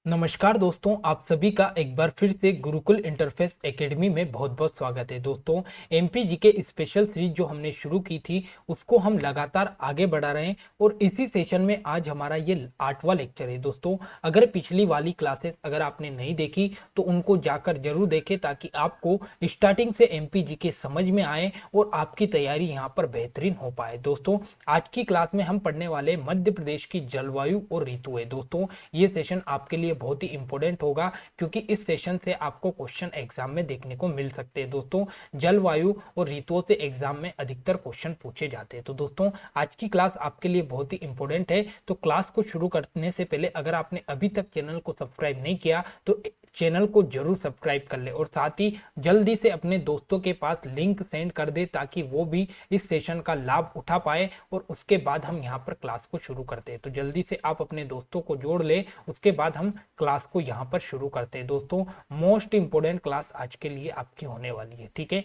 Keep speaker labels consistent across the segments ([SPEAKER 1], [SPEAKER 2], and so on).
[SPEAKER 1] नमस्कार दोस्तों, आप सभी का एक बार फिर से गुरुकुल इंटरफेस एकेडमी में बहुत बहुत स्वागत है। दोस्तों, एमपीजी के स्पेशल सीरीज जो हमने शुरू की थी उसको हम लगातार आगे बढ़ा रहे हैं और इसी सेशन में आज हमारा ये 8वां लेक्चर है। दोस्तों, अगर पिछली वाली क्लासेस अगर आपने नहीं देखी तो उनको जाकर जरूर देखें ताकि आपको स्टार्टिंग से एमपीजी के समझ में आए और आपकी तैयारी यहाँ पर बेहतरीन हो पाए। दोस्तों, आज की क्लास में हम पढ़ने वाले मध्य प्रदेश की जलवायु और ऋतु है। दोस्तों, ये सेशन आपके लिए बहुत ही इंपॉर्टेंट होगा क्योंकि इस सेशन से आपको क्वेश्चन एग्जाम में देखने को मिल सकते हैं। दोस्तों, जलवायु और ऋतुओं से एग्जाम में अधिकतर क्वेश्चन पूछे जाते हैं। तो दोस्तों, आज की क्लास आपके लिए बहुत ही इंपॉर्टेंट है। तो क्लास को शुरू करने से पहले अगर आपने अभी तक चैनल को सब्सक्राइब नहीं किया तो चैनल को जरूर सब्सक्राइब कर ले और साथ ही जल्दी से अपने दोस्तों के पास लिंक सेंड कर दे ताकि वो भी इस सेशन का लाभ उठा पाए और उसके बाद हम यहाँ पर क्लास को शुरू करते हैं। तो जल्दी से आप अपने दोस्तों को जोड़ ले, उसके बाद हम क्लास को यहाँ पर शुरू करते हैं। दोस्तों, मोस्ट इंपोर्टेंट क्लास आज के लिए आपकी होने वाली है, ठीक है।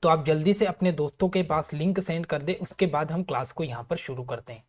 [SPEAKER 1] तो आप जल्दी से अपने दोस्तों के पास लिंक सेंड कर दे, उसके बाद हम क्लास को यहाँ पर शुरू करते हैं।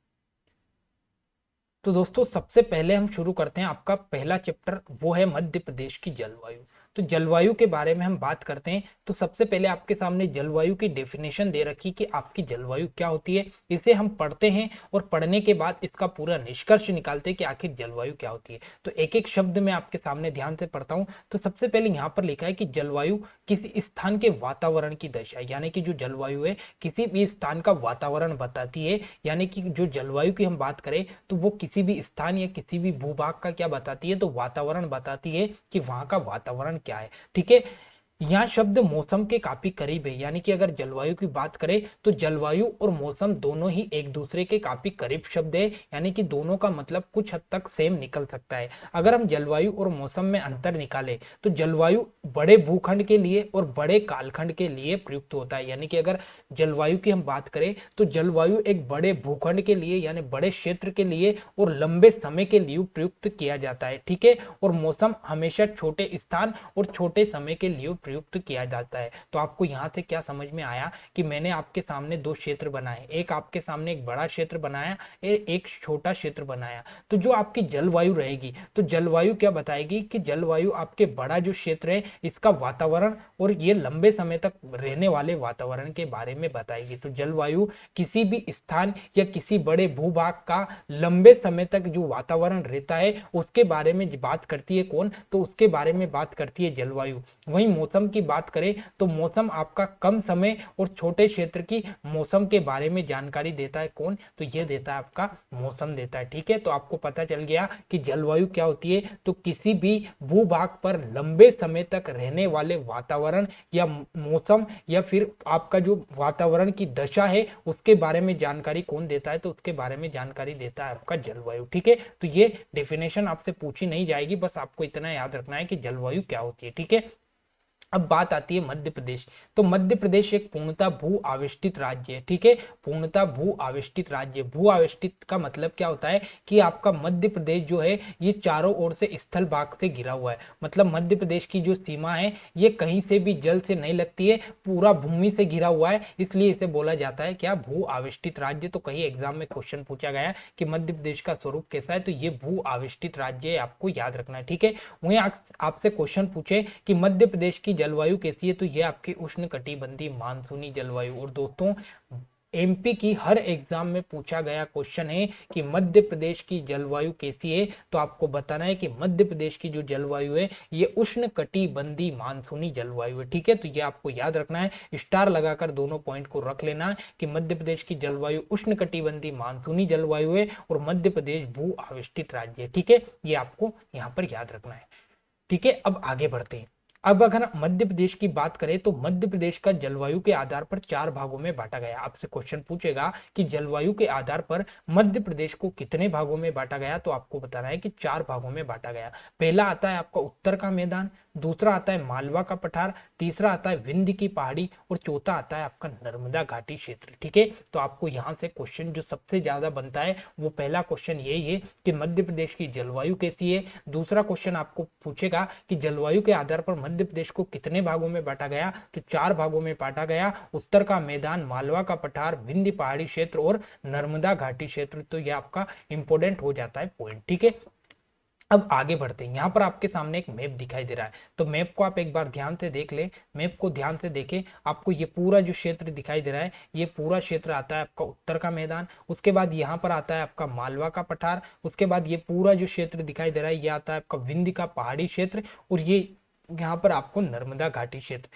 [SPEAKER 1] तो दोस्तों, सबसे पहले हम शुरू करते हैं आपका पहला चैप्टर, वो है मध्य प्रदेश की जलवायु। तो जलवायु के बारे में हम बात करते हैं तो सबसे पहले आपके सामने जलवायु की डेफिनेशन दे रखी कि आपकी जलवायु क्या होती है। इसे हम पढ़ते हैं और पढ़ने के बाद इसका पूरा निष्कर्ष निकालते हैं कि आखिर जलवायु क्या होती है। तो एक एक शब्द मैं आपके सामने ध्यान से पढ़ता हूं। तो सबसे पहले यहाँ पर लिखा है कि जलवायु किसी स्थान के वातावरण की दशा, यानी कि जो जलवायु है किसी भी स्थान का वातावरण बताती है। यानी कि जो जलवायु की हम बात करें तो वो किसी भी स्थान या किसी भी भूभाग का क्या बताती है, तो वातावरण बताती है कि वहां का वातावरण क्या है, ठीक है। यहाँ शब्द मौसम के काफी करीब है, यानी कि अगर जलवायु की बात करें तो जलवायु और मौसम दोनों ही एक दूसरे के काफी करीब शब्द है, यानी कि दोनों का मतलब कुछ हद तक सेम निकल सकता है। अगर हम जलवायु और मौसम में अंतर निकाले तो जलवायु बड़े भूखंड के लिए और बड़े कालखंड के लिए प्रयुक्त होता है। यानी कि अगर जलवायु की हम बात करें तो जलवायु एक बड़े भूखंड के लिए यानी बड़े क्षेत्र के लिए और लंबे समय के लिए प्रयुक्त किया जाता है, ठीक है। और मौसम हमेशा छोटे स्थान और छोटे समय के लिए प्रयुक्त किया जाता है। तो आपको यहाँ से क्या समझ में आया कि मैंने आपके सामने दो क्षेत्र बनाए, एक आपके सामने एक बड़ा क्षेत्र बनाया, एक छोटा क्षेत्र बनाया। तो जो आपकी जलवायु रहेगी तो जलवायु क्या बताएगी कि जलवायु आपके बड़ा जो क्षेत्र है इसका वातावरण और ये लंबे समय तक रहने वाले वातावरण के बारे में बताएगी। तो जलवायु किसी भी स्थान या किसी बड़े भूभाग का लंबे समय तक जो वातावरण रहता है उसके बारे में बात करती है। कौन? तो उसके बारे में बात करती है जलवायु। वहीं मौसम की बात करें तो मौसम आपका कम समय और छोटे क्षेत्र की मौसम के बारे में जानकारी देता है। कौन? तो ये देता है आपका मौसम देता है, ठीक है। तो आपको पता चल गया कि जलवायु क्या होती है, तो किसी भी भूभाग पर लंबे समय तक रहने वाले वातावरण या मौसम या फिर आपका जो वातावरण की दशा है उसके बारे में जानकारी कौन देता है, तो उसके बारे में जानकारी देता है आपका जलवायु, ठीक है। तो ये डेफिनेशन आपसे पूछी नहीं जाएगी, बस आपको इतना याद रखना है कि जलवायु क्या होती है, ठीक है। अब बात आती है मध्य प्रदेश। तो मध्य प्रदेश एक पूर्णतः भू आविष्टित राज्य है, ठीक है। पूर्णतः भू आविष्टित राज्य। भू आविष्टित का मतलब क्या होता है कि आपका मध्य प्रदेश जो है ये चारों ओर से स्थल भाग से घिरा हुआ है। मतलब मध्य प्रदेश की जो सीमा है ये कहीं से भी जल से नहीं लगती है, पूरा भूमि से घिरा हुआ है, इसलिए इसे बोला जाता है क्या? भू आविष्टित राज्य। तो कहीं एग्जाम में क्वेश्चन पूछा गया कि मध्य प्रदेश का स्वरूप कैसा है, तो ये भू आविष्टित राज्य है, आपको याद रखना है, ठीक है। वहीं आपसे क्वेश्चन पूछे कि मध्य प्रदेश की जलवायु कैसी है, तो ये आपकी उष्ण कटिबंधीय मानसूनी जलवायु। और दोस्तों, एमपी की हर एग्जाम में पूछा गया क्वेश्चन है कि मध्य प्रदेश की जलवायु कैसी है, तो आपको बताना है कि मध्य प्रदेश की जो जलवायु है ये उष्ण कटिबंधीय मानसूनी जलवायु है, ठीक है। तो ये आपको याद रखना है, स्टार लगाकर दोनों पॉइंट को रख लेना कि मध्य प्रदेश की जलवायु उष्ण कटिबंधीय मानसूनी जलवायु है और मध्य प्रदेश भू आविष्टित राज्य है, ठीक है। ये आपको यहाँ पर याद रखना है, ठीक है। अब आगे बढ़ते हैं। अब अगर मध्य प्रदेश की बात करें तो मध्य प्रदेश का जलवायु के आधार पर 4 भागों में बांटा गया। आपसे क्वेश्चन पूछेगा कि जलवायु के आधार पर मध्य प्रदेश को कितने भागों में बांटा गया, तो आपको बताना है कि 4 भागों में बांटा गया। पहला आता है आपका उत्तर का मैदान, दूसरा आता है मालवा का पठार, तीसरा आता है विंध्य की पहाड़ी और चौथा आता है आपका नर्मदा घाटी क्षेत्र, ठीक है। तो आपको यहाँ से क्वेश्चन जो सबसे ज्यादा बनता है वो पहला क्वेश्चन यही है कि मध्य प्रदेश की जलवायु कैसी है। दूसरा क्वेश्चन आपको पूछेगा कि जलवायु के आधार पर मध्य प्रदेश को कितने भागों में बांटा गया, तो 4 भागों में बांटा गया। उत्तर का मैदान, मालवा का पठार, विंध्य पहाड़ी क्षेत्र और नर्मदा घाटी क्षेत्र। तो ये आपका इंपॉर्टेंट हो जाता है पॉइंट, ठीक है। अब आगे बढ़ते हैं। यहाँ पर आपके सामने एक मैप दिखाई दे रहा है, तो मैप को आप एक बार ध्यान से देख ले। मैप को ध्यान से देखें, आपको ये पूरा जो क्षेत्र दिखाई दे रहा है, ये पूरा क्षेत्र आता है आपका उत्तर का मैदान। उसके बाद यहाँ पर आता है आपका मालवा का पठार। उसके बाद ये पूरा जो क्षेत्र दिखाई दे रहा है, ये आता है आपका विंध्य का पहाड़ी क्षेत्र, और ये यहाँ पर आपको नर्मदा घाटी क्षेत्र।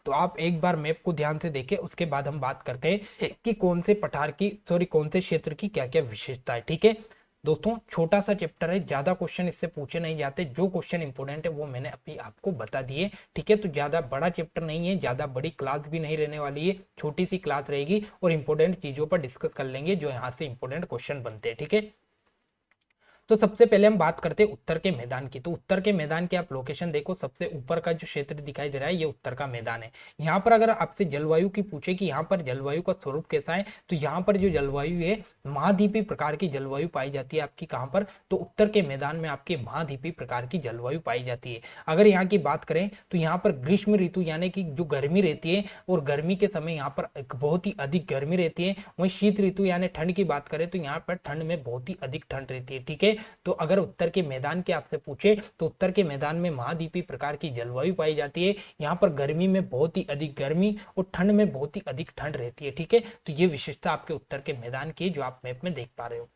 [SPEAKER 1] तो आप एक बार मैप को ध्यान से देखें, उसके बाद हम बात करते हैं कि कौन से पठार की कौन से क्षेत्र की क्या क्या विशेषता है, ठीक है। दोस्तों छोटा सा चैप्टर है, ज्यादा क्वेश्चन इससे पूछे नहीं जाते। जो क्वेश्चन इंपोर्टेंट है वो मैंने अभी आपको बता दिए, ठीक है। तो ज्यादा बड़ा चैप्टर नहीं है, ज्यादा बड़ी क्लास भी नहीं रहने वाली है, छोटी सी क्लास रहेगी और इंपोर्टेंट चीजों पर डिस्कस कर लेंगे जो यहाँ से इंपोर्टेंट क्वेश्चन बनते हैं, ठीक है। तो सबसे पहले हम बात करते हैं उत्तर के मैदान की। तो उत्तर के मैदान की आप लोकेशन देखो, सबसे ऊपर का जो क्षेत्र दिखाई दे रहा है ये उत्तर का मैदान है। यहाँ पर अगर आपसे जलवायु की पूछे कि यहाँ पर जलवायु का स्वरूप कैसा है, तो यहाँ पर जो जलवायु है महाद्वीपीय प्रकार की जलवायु पाई जाती है आपकी। कहाँ पर, तो उत्तर के मैदान में आपके महाद्वीपीय प्रकार की जलवायु पाई जाती है। अगर यहाँ की बात करें तो यहाँ पर ग्रीष्म ऋतु यानी कि जो गर्मी रहती है, और गर्मी के समय यहाँ पर बहुत ही अधिक गर्मी रहती है। वहीं शीत ऋतु यानी ठंड की बात करें तो यहाँ पर ठंड में बहुत ही अधिक ठंड रहती है, ठीक है। तो अगर उत्तर के मैदान के आपसे पूछे तो उत्तर के मैदान में महाद्वीपीय प्रकार की जलवायु पाई जाती है। यहाँ पर गर्मी में बहुत ही अधिक गर्मी और ठंड में बहुत ही अधिक ठंड रहती है, ठीक है। तो ये विशेषता आपके उत्तर के मैदान की जो आप मैप में देख पा रहे हो।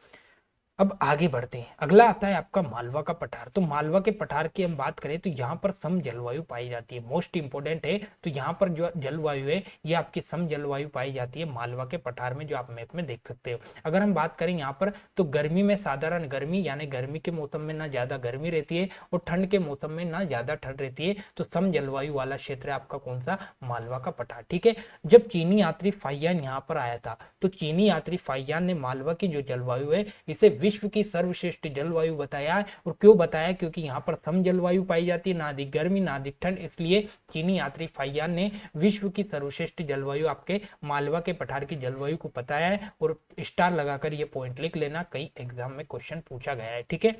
[SPEAKER 1] अब आगे बढ़ते हैं, अगला आता है आपका मालवा का पठार। तो मालवा के पठार की हम बात करें तो यहाँ पर सम जलवायु पाई जाती है, मोस्ट इंपोर्टेंट है। तो यहाँ पर जो जलवायु है ये आपकी सम जलवायु पाई जाती है मालवा के पठार में, जो आप मैप में देख सकते हो। अगर हम बात करें यहाँ पर, तो गर्मी में साधारण गर्मी यानी गर्मी के मौसम में ना ज्यादा गर्मी रहती है और ठंड के मौसम में ना ज्यादा ठंड रहती है। तो सम जलवायु वाला क्षेत्र है आपका कौन सा, मालवा का पठार, ठीक है। जब चीनी यात्री फाहियान यहाँ पर आया था, तो चीनी यात्री फाहियान ने मालवा की जो जलवायु है इसे विश्व की सर्वश्रेष्ठ जलवायु बताया है। और क्यों बताया, क्योंकि यहाँ पर सम जलवायु पाई जाती है, ना अधिक गर्मी ना अधिक ठंड, इसलिए चीनी यात्री फाहियान ने विश्व की सर्वश्रेष्ठ जलवायु आपके मालवा के पठार की जलवायु को बताया है। और स्टार लगाकर ये पॉइंट लिख लेना, कई एग्जाम में क्वेश्चन पूछा गया है, ठीक है।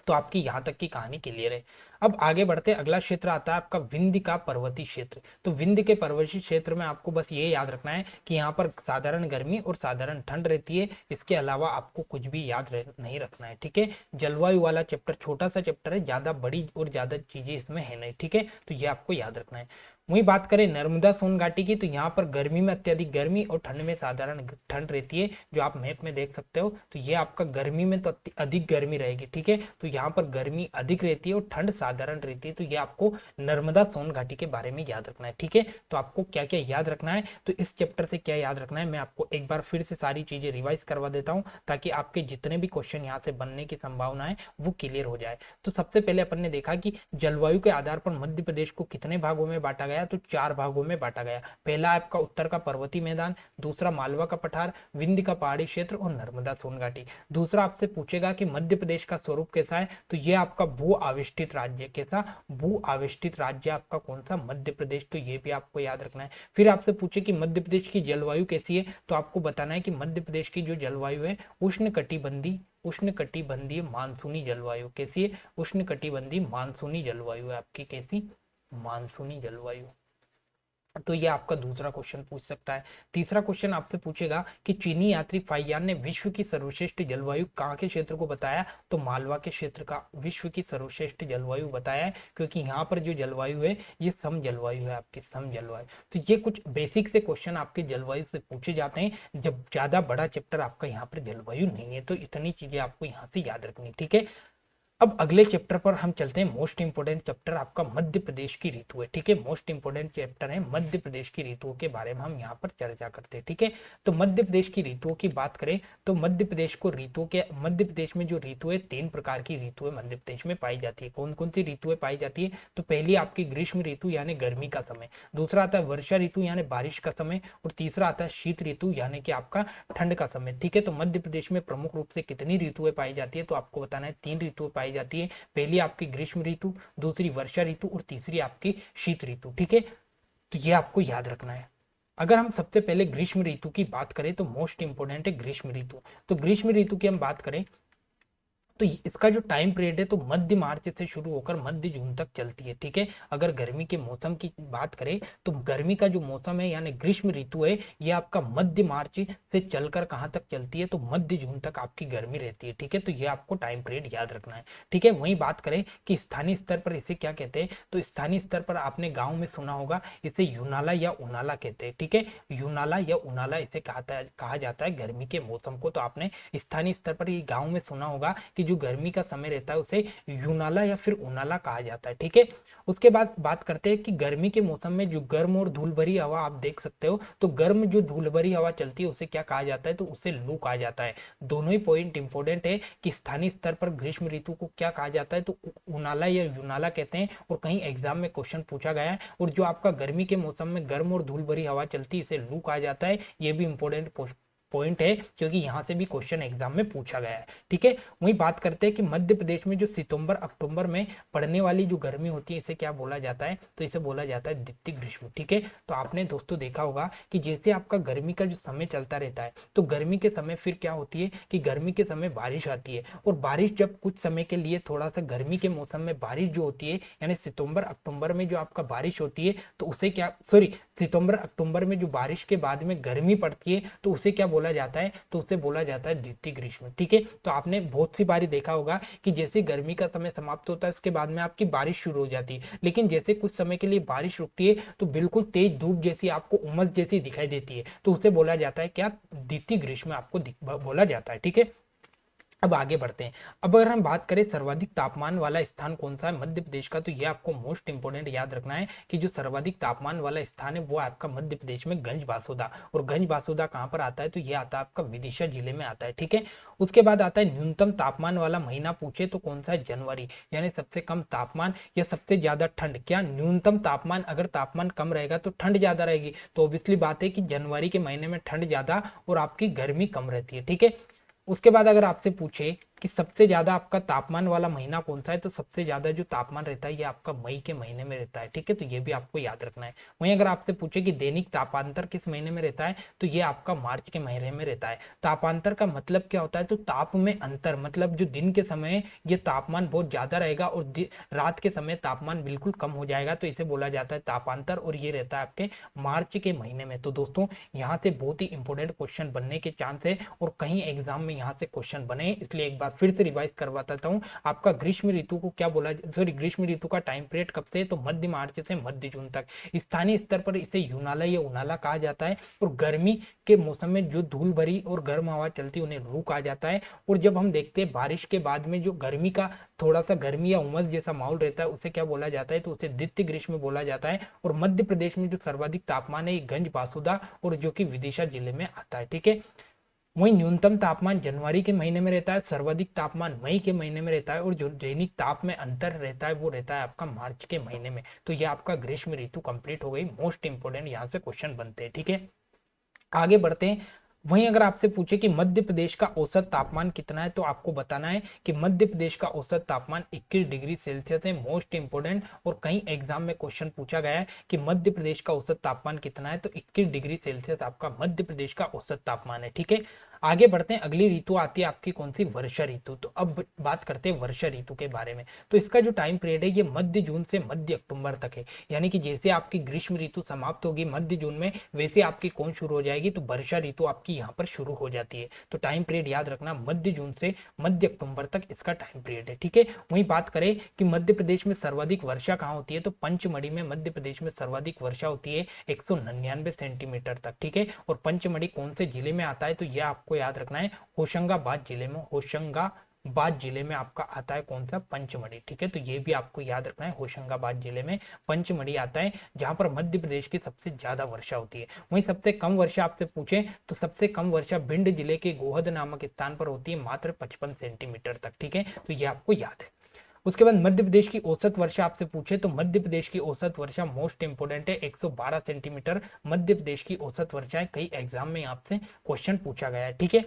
[SPEAKER 1] तो आपकी यहां तक की कहानी क्लियर है। अब आगे बढ़ते, अगला क्षेत्र आता है आपका विंध्य का पर्वतीय क्षेत्र। तो विंध्य के पर्वतीय क्षेत्र में आपको बस ये याद रखना है कि यहाँ पर साधारण गर्मी और साधारण ठंड रहती है। इसके अलावा आपको कुछ भी याद नहीं रखना है, ठीक है। जलवायु वाला चैप्टर छोटा सा चैप्टर है, ज्यादा बड़ी और ज्यादा चीजें इसमें है नहीं, ठीक है। तो ये आपको याद रखना है। वही बात करें नर्मदा सोन घाटी की, तो यहाँ पर गर्मी में अत्यधिक गर्मी और ठंड में साधारण ठंड रहती है, जो आप मैप में देख सकते हो। तो ये आपका गर्मी में तो अधिक गर्मी रहेगी, ठीक है। तो यहाँ पर गर्मी अधिक रहती है और ठंड साधारण रहती है। तो ये आपको नर्मदा सोन घाटी के बारे में याद रखना है, ठीक है। तो आपको क्या क्या याद रखना है, तो इस चैप्टर से क्या याद रखना है मैं आपको एक बार फिर से सारी चीजें रिवाइज करवा देता हूँ, ताकि आपके जितने भी क्वेश्चन यहाँ से बनने की संभावना है वो क्लियर हो जाए। तो सबसे पहले अपन ने देखा कि जलवायु के आधार पर मध्य प्रदेश को कितने भागों में बांटा गया, तो 4 भागों में बांटा गया। पहला आपका उत्तर का पर्वतीय मैदान, दूसरा मालवा का पठार, विंध्य का पहाड़ी क्षेत्र और नर्मदा सोन घाटी। दूसरा आपसे पूछेगा कि मध्य प्रदेश का स्वरूप कैसा है, तो ये आपका भू आविष्टित राज्य। कैसा, भू आविष्टित राज्य आपका कौन सा, मध्य प्रदेश। तो ये भी आपको याद रखना है। फिर आपसे पूछे कि मध्य प्रदेश की जलवायु कैसी है, तो आपको बताना है कि मध्य प्रदेश की जो जलवायु है उष्णकटिबंधीय मानसूनी जलवायु। कैसी है, उष्णकटिबंधीय मानसूनी जलवायु है आपकी, कैसी, मानसूनी जलवायु। तो ये आपका दूसरा क्वेश्चन पूछ सकता है। तीसरा क्वेश्चन आपसे पूछेगा कि चीनी यात्री फाहियान ने विश्व की सर्वश्रेष्ठ जलवायु कहाँ के क्षेत्र को बताया, तो मालवा के क्षेत्र का विश्व की सर्वश्रेष्ठ जलवायु बताया है, क्योंकि यहाँ पर जो जलवायु है ये सम जलवायु है आपकी, सम जलवायु। तो ये कुछ बेसिक से क्वेश्चन आपके जलवायु से पूछे जाते हैं, जब ज्यादा बड़ा चैप्टर आपका यहाँ पर जलवायु नहीं है। तो इतनी चीजें आपको यहाँ से याद रखनी, ठीक है। अब अगले चैप्टर पर हम चलते हैं। मोस्ट इंपोर्टेंट चैप्टर आपका मध्य प्रदेश की ऋतु है, ठीक है। मोस्ट इंपोर्टेंट चैप्टर है मध्य प्रदेश की ऋतुओं के बारे में हम यहाँ पर चर्चा करते हैं, ठीक है। तो मध्य प्रदेश की ऋतुओं की बात करें तो मध्य प्रदेश को ऋतुओं के, मध्य प्रदेश में जो ऋतु है 3 प्रकार की ऋतुएं मध्य प्रदेश में पाई जाती है। कौन कौन सी ऋतुएं पाई जाती है, तो पहली आपकी ग्रीष्म ऋतु यानी गर्मी का समय, दूसरा आता है वर्षा ऋतु यानी बारिश का समय, और तीसरा आता है शीत ऋतु यानी कि आपका ठंड का समय, ठीक है। तो मध्य प्रदेश में प्रमुख रूप से कितनी ऋतुएं पाई जाती है, तो आपको बताना है 3 ऋतुएं पाई जाती है। पहली आपकी ग्रीष्म ऋतु, दूसरी वर्षा ऋतु और तीसरी आपकी शीत ऋतु, ठीक है। तो ये आपको याद रखना है। अगर हम सबसे पहले ग्रीष्म ऋतु की बात करें तो मोस्ट इंपोर्टेंट है ग्रीष्म ऋतु। तो ग्रीष्म ऋतु की हम बात करें तो इसका जो टाइम पीरियड है तो मध्य मार्च से शुरू होकर मध्य जून तक चलती है, ठीक है। अगर गर्मी के मौसम की बात करें तो गर्मी का जो मौसम है यानी ग्रीष्म ऋतु है ये आपका मध्य मार्च से चलकर कहाँ तक चलती है, तो मध्य जून तक आपकी गर्मी रहती है, ठीक है। तो ये आपको टाइम पीरियड याद रखना है, ठीक है। वहीं बात करें कि स्थानीय स्तर पर इसे क्या कहते हैं, तो स्थानीय स्तर पर आपने गाँव में सुना होगा इसे यूनाला या उनाला कहते हैं, ठीक है। यूनाला या उनाला इसे कहा जाता है गर्मी के मौसम को। तो आपने स्थानीय स्तर पर ये गाँव में सुना होगा कि जो गर्मी का समय रहता है उसे यूनाला या फिर उनाला कहा जाता है, ठीक है। उसके बाद बात करते हैं कि गर्मी के मौसम में जो गर्म और धूल भरी हवा आप देख सकते हो, तो गर्म जो धूल भरी हवा चलती है उसे क्या कहा जाता है, तो उसे लू कहा जाता है। दोनों ही पॉइंट इंपॉर्टेंट है कि स्थानीय स्तर पर ग्रीष्म ऋतु को क्या कहा जाता है, तो उनाला या यूनाला कहते हैं, और कहीं एग्जाम में क्वेश्चन पूछा गया है। और जो आपका गर्मी के मौसम में गर्म और धूल भरी हवा चलती है इसे लू कहा जाता है। ये भी इंपॉर्टेंट पॉइंट है क्योंकि यहाँ से भी क्वेश्चन एग्जाम में पूछा गया है, ठीक है। वही बात करते हैं कि मध्य प्रदेश में जो सितंबर अक्टूबर में पड़ने वाली जो गर्मी होती है इसे क्या बोला जाता है, तो इसे बोला जाता है द्वितीय ग्रीष्म, ठीक है। तो आपने दोस्तों देखा होगा कि जैसे आपका गर्मी का जो समय चलता रहता है तो गर्मी के समय फिर क्या होती है कि गर्मी के समय बारिश आती है, और बारिश जब कुछ समय के लिए थोड़ा सा गर्मी के मौसम में बारिश जो होती है यानी सितंबर अक्टूबर में जो आपका बारिश होती है तो उसे क्या सितंबर अक्टूबर में जो बारिश के बाद में गर्मी पड़ती है तो उसे क्या बोला जाता है, तो उसे बोला जाता है द्वितीय ग्रीष्म, ठीक है। तो आपने बहुत सी बारी देखा होगा कि जैसे गर्मी का समय समाप्त होता है उसके बाद में आपकी बारिश शुरू हो जाती है, लेकिन जैसे कुछ समय के लिए बारिश रुकती है तो बिल्कुल तेज धूप जैसी आपको उमस जैसी दिखाई देती है, तो उसे बोला जाता है क्या, द्वितीय ग्रीष्म आपको बोला जाता है, ठीक है। अब आगे बढ़ते हैं। अब अगर हम बात करें सर्वाधिक तापमान वाला स्थान कौन सा है मध्य प्रदेश का, तो ये आपको मोस्ट इंपोर्टेंट याद रखना है कि जो सर्वाधिक तापमान वाला स्थान है वो आपका मध्य प्रदेश में गंज बासुदा। और गंज बासुदा कहाँ पर आता है, तो ये आता है आपका विदिशा जिले में आता है, ठीक है। उसके बाद आता है न्यूनतम तापमान वाला महीना पूछे तो कौन सा है, जनवरी, यानी सबसे कम तापमान या सबसे ज्यादा ठंड। क्या न्यूनतम तापमान, अगर तापमान कम रहेगा तो ठंड ज्यादा रहेगी, तो ऑब्वियसली बात है कि जनवरी के महीने में ठंड ज्यादा और आपकी गर्मी कम रहती है, ठीक है। उसके बाद अगर आपसे पूछे कि सबसे ज्यादा आपका तापमान वाला महीना कौन सा है, तो सबसे ज्यादा जो तापमान रहता है ये आपका मई के महीने में रहता है, ठीक है। तो ये भी आपको याद रखना है। वहीं अगर आपसे पूछे कि दैनिक तापांतर किस महीने में रहता है, तो ये आपका मार्च के महीने में रहता है। तापांतर का मतलब क्या होता है, तो ताप में अंतर, मतलब जो दिन के समय ये तापमान बहुत ज्यादा रहेगा और रात के समय तापमान बिल्कुल कम हो जाएगा, तो इसे बोला जाता है तापांतर, और ये रहता है आपके मार्च के महीने में। तो दोस्तों यहाँ से बहुत ही इंपॉर्टेंट क्वेश्चन बनने के चांस है, और कहीं एग्जाम में यहाँ से क्वेश्चन बने, इसलिए एक बार फिर से रिवाइज करवाता हूँ। आपका ग्रीष्म ऋतु को क्या बोला, ग्रीष्म ऋतु का टाइम पीरियड कब से, तो मध्य मार्च से मध्य जून तक। स्थानीय स्तर पर इसे यूनाला या उनाला कहा जाता है, और गर्मी के मौसम में जो धूल भरी और गर्म हवा चलती है उन्हें लू कहा जाता है। और जब हम देखते हैं बारिश के बाद में जो गर्मी का थोड़ा सा गर्मी या उमस जैसा माहौल रहता है उसे क्या बोला जाता है, तो उसे द्वितीय ग्रीष्म बोला जाता है। और मध्य प्रदेश में जो सर्वाधिक तापमान है गंज बासुदा और जो कि विदिशा जिले में आता है, ठीक है। वहीं न्यूनतम तापमान जनवरी के महीने में रहता है, सर्वाधिक तापमान मई के महीने में रहता है, और जो दैनिक ताप में अंतर रहता है वो रहता है आपका मार्च के महीने में। तो ये आपका ग्रीष्म ऋतु कंप्लीट हो गई। मोस्ट इंपोर्टेंट यहाँ से क्वेश्चन बनते हैं, ठीक है। आगे बढ़ते हैं। वहीं अगर आपसे पूछे कि मध्य प्रदेश का औसत तापमान कितना है, तो आपको बताना है कि मध्य प्रदेश का औसत तापमान 21 डिग्री सेल्सियस है। मोस्ट इंपोर्टेंट, और कहीं एग्जाम में क्वेश्चन पूछा गया है कि मध्य प्रदेश का औसत तापमान कितना है, तो 21 डिग्री सेल्सियस आपका मध्य प्रदेश का औसत तापमान है, ठीक है। आगे बढ़ते हैं। अगली ऋतु आती है आपकी कौन सी, वर्षा ऋतु। तो अब बात करते हैं वर्षा ऋतु के बारे में। तो इसका जो टाइम पीरियड है ये मध्य जून से मध्य अक्टूबर तक है, यानी कि जैसे आपकी ग्रीष्म ऋतु समाप्त होगी मध्य जून में, वैसे आपकी कौन शुरू हो जाएगी, तो वर्षा ऋतु आपकी यहाँ पर शुरू हो जाती है। तो टाइम पीरियड याद रखना, मध्य जून से मध्य अक्टूबर तक इसका टाइम पीरियड है, ठीक है। वहीं बात करें कि मध्य प्रदेश में सर्वाधिक वर्षा कहाँ होती है, तो पंचमढ़ी में मध्य प्रदेश में सर्वाधिक वर्षा होती है 199 सेंटीमीटर तक, ठीक है। और पंचमढ़ी कौन से जिले में आता है, तो यह आपको याद रखना है होशंगाबाद जिले में। होशंगाबाद जिले में आपका आता है कौन सा, पंचमढ़ी, ठीक है। तो ये भी आपको याद रखना है, होशंगाबाद जिले में पंचमढ़ी आता है, जहां पर मध्य प्रदेश की सबसे ज्यादा वर्षा होती है। वहीं सबसे कम वर्षा आपसे पूछे तो सबसे कम वर्षा भिंड जिले के गोहद नामक स्थान पर होती है, मात्र 55 सेंटीमीटर तक, ठीक है। तो ये आपको याद है। उसके बाद मध्य प्रदेश की औसत वर्षा आपसे पूछे तो मध्य प्रदेश की औसत वर्षा मोस्ट इंपोर्टेंट है, 112 सेंटीमीटर मध्य प्रदेश की औसत वर्षा है। कई एग्जाम में आपसे क्वेश्चन पूछा गया है, ठीक है।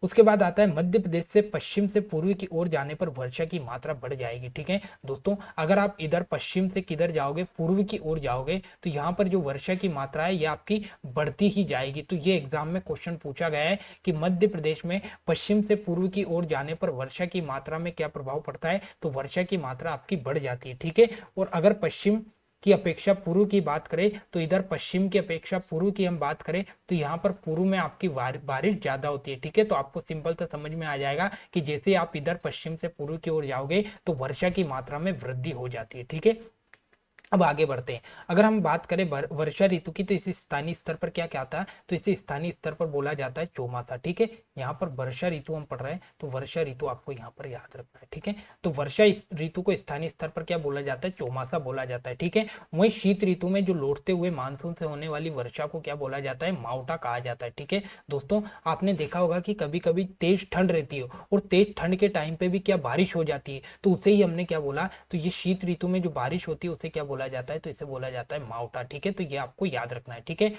[SPEAKER 1] उसके बाद आता है मध्य प्रदेश से पश्चिम से पूर्वी की ओर जाने पर वर्षा की मात्रा बढ़ जाएगी। ठीक है दोस्तों, अगर आप इधर पश्चिम से किधर जाओगे, पूर्व की ओर जाओगे, तो यहाँ पर जो वर्षा की मात्रा है ये आपकी बढ़ती ही जाएगी। तो ये एग्जाम में क्वेश्चन पूछा गया है कि मध्य प्रदेश में पश्चिम से पूर्व की ओर जाने पर वर्षा की मात्रा में क्या प्रभाव पड़ता है, तो वर्षा की मात्रा आपकी बढ़ जाती है। ठीक है, और अगर पश्चिम की अपेक्षा पूर्व की बात करें, तो इधर पश्चिम की अपेक्षा पूर्व की हम बात करें, तो यहाँ पर पूर्व में आपकी बारिश ज्यादा होती है। ठीक है, तो आपको सिंपल तो समझ में आ जाएगा कि जैसे आप इधर पश्चिम से पूर्व की ओर जाओगे तो वर्षा की मात्रा में वृद्धि हो जाती है। ठीक है, अब आगे बढ़ते हैं। अगर हम बात करें वर्षा ऋतु की, तो इसे स्थानीय स्तर पर क्या क्या आता है, तो इसे स्थानीय स्तर पर बोला जाता है चौमासा। ठीक है, यहाँ पर वर्षा ऋतु हम पढ़ रहे हैं, तो वर्षा ऋतु आपको यहाँ पर याद रखना है। ठीक है, तो वर्षा ऋतु को स्थानीय स्तर पर क्या बोला जाता है, चौमासा बोला जाता है। ठीक है, वही शीत ऋतु में जो लौटते हुए मानसून से होने वाली वर्षा को क्या बोला जाता है, मावठा कहा जाता है। ठीक है दोस्तों, आपने देखा होगा कि कभी कभी तेज ठंड रहती है और तेज ठंड के टाइम पे भी क्या बारिश हो जाती है, तो उसे ही हमने क्या बोला, तो ये शीत ऋतु में जो बारिश होती है उसे क्या बोला जाता है, तो इसे बोला जाता है मावठा। ठीक है, तो ये आपको याद रखना है। ठीक है,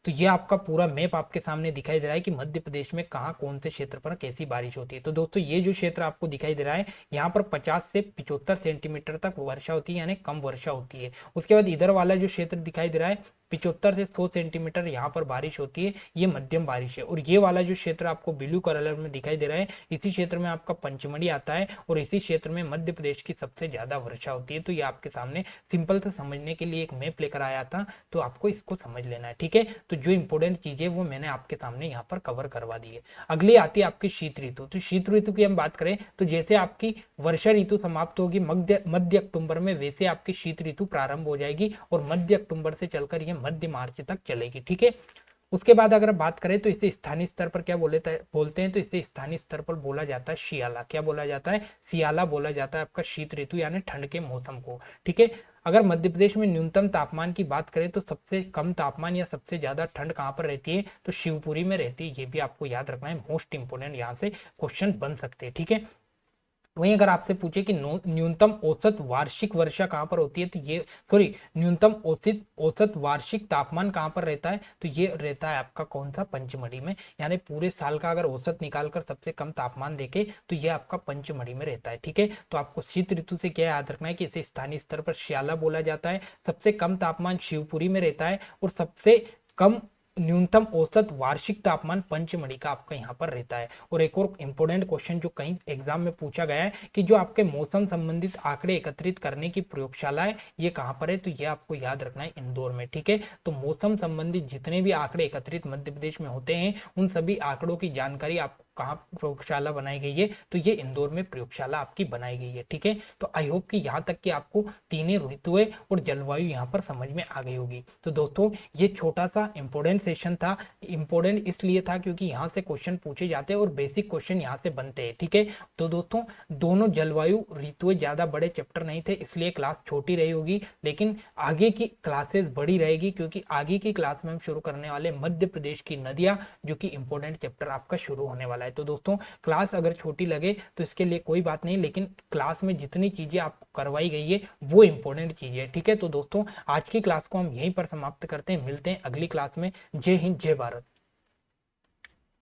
[SPEAKER 1] तो ये आपका पूरा मैप आपके सामने दिखाई दे रहा है कि मध्य प्रदेश में कहाँ कौन से क्षेत्र पर कैसी बारिश होती है। तो दोस्तों ये जो क्षेत्र आपको दिखाई दे रहा है, यहाँ पर 50 से 75 सेंटीमीटर तक वर्षा होती है, यानी कम वर्षा होती है। उसके बाद इधर वाला जो क्षेत्र दिखाई दे रहा है, 75 से 100 सेंटीमीटर यहाँ पर बारिश होती है, ये मध्यम बारिश है। और ये वाला जो क्षेत्र आपको ब्लू कलर में दिखाई दे रहा है, इसी क्षेत्र में आपका पंचमढ़ी आता है और इसी क्षेत्र में मध्य प्रदेश की सबसे ज्यादा वर्षा होती है। तो ये आपके सामने सिंपल से समझने के लिए एक मैप लेकर आया था, तो आपको इसको समझ लेना है। ठीक है, तो जो इंपॉर्टेंट चीजें वो मैंने आपके सामने यहाँ पर कवर करवा दी है। अगली आती है आपकी शीत ऋतु। तो शीत ऋतु की हम बात करें, तो जैसे आपकी वर्षा ऋतु समाप्त होगी मध्य अक्टूबर में, वैसे आपकी शीत ऋतु प्रारंभ हो जाएगी और मध्य अक्टूबर से चलकर ये मध्य मार्च तक चलेगी। ठीक है, उसके बाद अगर बात करें तो इसे स्थानीय स्तर पर क्या बोलते हैं, तो इसे स्थानीय स्तर पर बोला जाता है शियाला। क्या बोला जाता है, सियाला बोला जाता है आपका शीत ऋतु यानी ठंड के मौसम को। ठीक है, अगर मध्य प्रदेश में न्यूनतम तापमान की बात करें, तो सबसे कम तापमान या सबसे ज्यादा ठंड कहाँ पर रहती है, तो शिवपुरी में रहती है। ये भी आपको याद रखना है, मोस्ट इंपोर्टेंट यहाँ से क्वेश्चन बन सकते हैं। ठीक है, वहीं अगर आपसे पूछे कि न्यूनतम औसत वार्षिक वर्षा कहाँ पर होती है, तो ये न्यूनतम औसत वार्षिक तापमान कहाँ पर रहता है, तो ये रहता है आपका कौन सा, पंचमढ़ी में। यानी पूरे साल का अगर औसत निकालकर सबसे कम तापमान देखे तो ये आपका पंचमढ़ी में रहता है। ठीक है, तो आपको शीत ऋतु से क्या याद रखना है कि इसे स्थानीय स्तर पर श्याला बोला जाता है, सबसे कम तापमान शिवपुरी में रहता है और सबसे कम न्यूनतम औसत वार्षिक तापमान पंचमढ़ी का आपका यहाँ पर रहता है। और एक और इंपोर्टेंट क्वेश्चन जो कहीं एग्जाम में पूछा गया है कि जो आपके मौसम संबंधित आंकड़े एकत्रित करने की प्रयोगशाला है ये कहाँ पर है, तो ये आपको याद रखना है इंदौर में। ठीक है, तो मौसम संबंधित जितने भी आंकड़े एकत्रित मध्य प्रदेश में होते हैं उन सभी आंकड़ों की जानकारी आपको कहाँ प्रयोगशाला बनाई गई है, तो ये इंदौर में प्रयोगशाला आपकी बनाई गई है। ठीक है, तो आई होप कि यहाँ तक कि आपको तीनों ऋतुएं और जलवायु यहाँ पर समझ में आ गई होगी। तो दोस्तों ये छोटा सा इंपोर्टेंट सेशन था। इंपोर्टेंट इसलिए था क्योंकि यहाँ से क्वेश्चन पूछे जाते हैं और बेसिक क्वेश्चन यहाँ से बनते हैं। ठीक है, तो दोस्तों दोनों जलवायु ऋतुएं ज्यादा बड़े चैप्टर नहीं थे, इसलिए क्लास छोटी रही होगी, लेकिन आगे की क्लासेस बड़ी रहेगी क्योंकि आगे की क्लास में हम शुरू करने वाले मध्य प्रदेश की नदियां, जो कि इंपोर्टेंट चैप्टर आपका शुरू होने वाला है। तो दोस्तों क्लास अगर छोटी लगे तो इसके लिए कोई बात नहीं, लेकिन क्लास में जितनी चीजें आपको करवाई गई है वो इंपॉर्टेंट चीजें है। ठीक है, तो दोस्तों आज की क्लास को हम यहीं पर समाप्त करते हैं, मिलते हैं अगली क्लास में। जय हिंद, जय भारत।